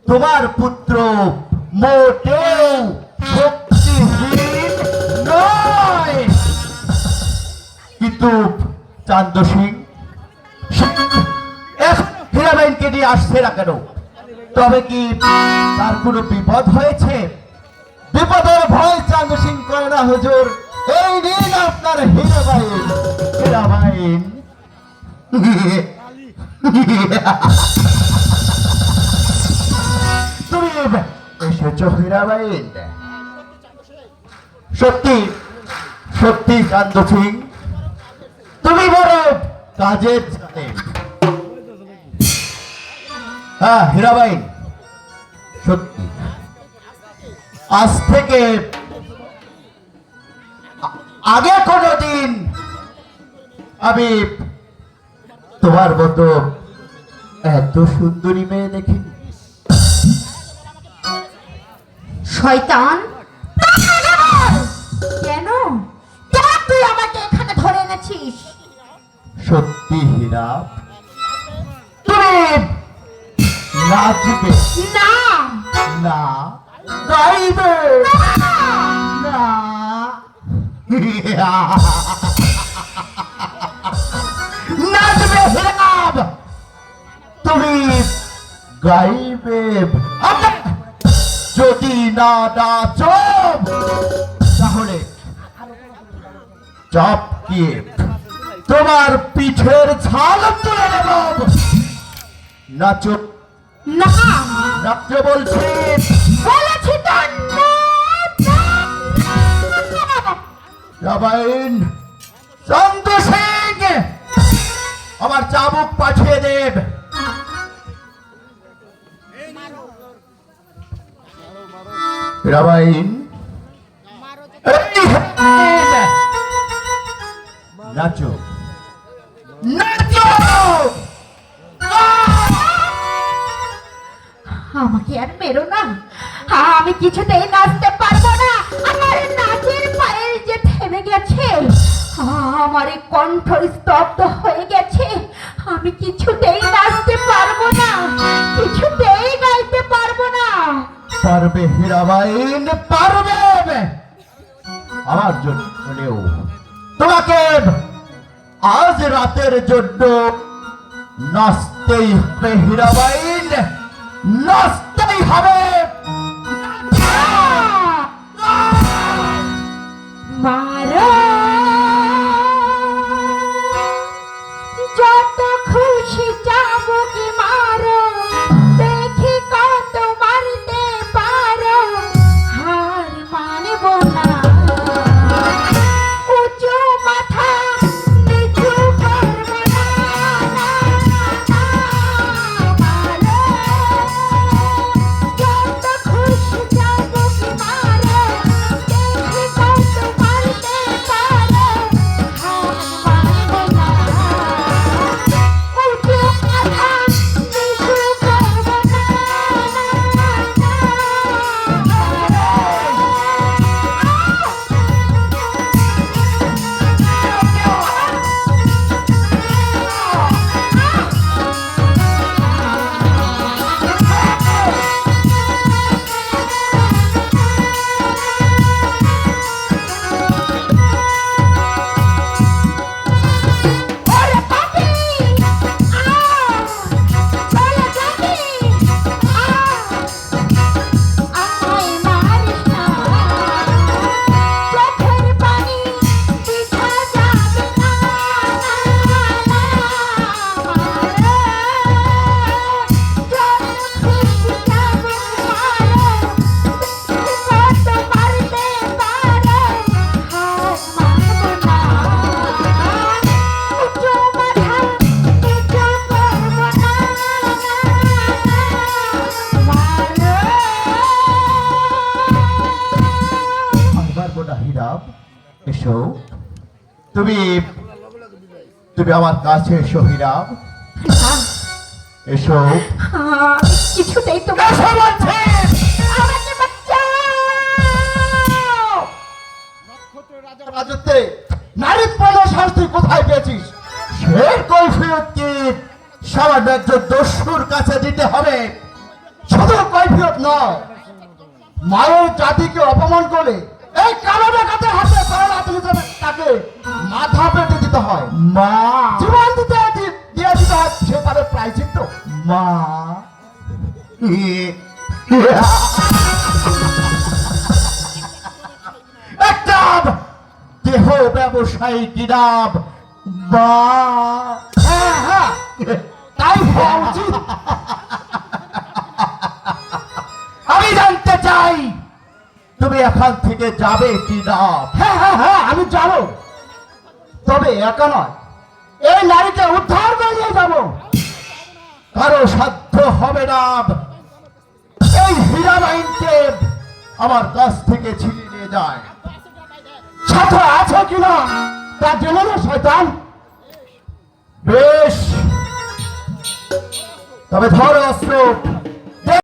তোমার পুত্র মোটেও ভক্তিহীন নয়। কিন্তু চান্দ সিং হীরাবাইনকে নিয়ে আসছে না কেন? তবে কি তার কোনো বিপদ হয়েছে? বিপদের ভয় চান্দ সিং করে না হুজুর। এই নিন আপনার হীরাবাইন। হীরাবাইন তুমি এসেছো হীরাবাইন? সত্যি সত্যি চান্দ সিং তুমি বড় কাজের জানে। হ্যাঁ হীরাবাইন, সত্যি আজ থেকে আগে কোনদিন আমি তোমার মতো এত সুন্দরী মেয়ে দেখিনি। শয়তান, কেন কেন তুই আমাকে এখানে ধরে এনেছিস? সত্যি হীরা, তুমি নাচবে না না গাইবে না? নাচবে হীরাব, তুমি গাইবে। যদি না নাচো তাহলে চপকে তোমার পিঠের ছাল তুলে নেব। নাচো না, নাচো বলছি। বলেছি তো হীরাবাইন, চান্দ সিং আমার চাবুক পাঠিয়ে দেব। হীরাবাইন, নাচো নাচো। আমাকে আর মেরো না, আমি কিছুতেই নাচতে পারবো না। আমার নাচের পায়ের যে থেমে গেছে, আমার এই কণ্ঠ স্তব্ধ হয়ে গেছে। আমি কিছুতেই নাচতে পারবো না, কিছুতেই গাইতে পারবো না। পারবে হীরাবাইন, পারবে। আমার জন্য হলেও তোমাকে আজ রাতের জন্য নাচতেই হবে হীরাবাইন, নাচতেই হবে। মারো, যত খুশি যাবো কি মারো, দেখি কত মারতে পারো। হার মানব না, উঁচু মাথা নিচু করব না। মারো, যত খুশি যাবো কি মারো, দেখি কত মারতে পারো। হার মানব না, উঁচু মাথা নিচু করব না। ওরে পাপি, চলে যাবি, আমায় মারিস না। চোখের পানি পিছা যাবে না। যত খুশি যাবো মারো, কত মারতে পারো। হার মানব না, উঁচু মাথা নিচু করব না। মারো, আর পারবো না হীরাব। এসো, তুমি তুমি আমার কাছে এসো হীরাব, এসো। আমি কিছুতেই তোমার এসো বলছি। আমাকে বাঁচাও। রাজত্বে নারী প্রধান শাস্তি কোথায় পেয়েছিস? সে কৈফিয়ত কি সামান্য একজন দস্যুর কাছে দিতে হবে? শুধু ফেরত নয়, মায়ের জাতিকে অপমান করলে এই কালো ডাকাতের হাতে পাওয়া হিসাবে তাকে মাথা পেতে দিতে হয়। মা জীবন দিয়ে দিতে হয়, সে পাবে প্রায়শ্চিত্ত। মা একটা দেহ ব্যবসায়ী কিনাব। মা হ্যাঁ হ্যাঁ, তাই হওয়া উচিত। আমি জানতে চাই তুমি এখান থেকে যাবে কি না? হ্যাঁ হ্যাঁ হ্যাঁ, আমি যাব, তবে একা নয়, এই নারীকে উদ্ধার করে নিয়ে যাব। কারো সাধ্য হবে না এই হীরাবাইনকে আমার কাছ থেকে ছিনিয়ে নিয়ে যায়। সাথে আছে কিনা তা জেনে নে শয়তান। বেশ, তবে ধর অস্ত্র।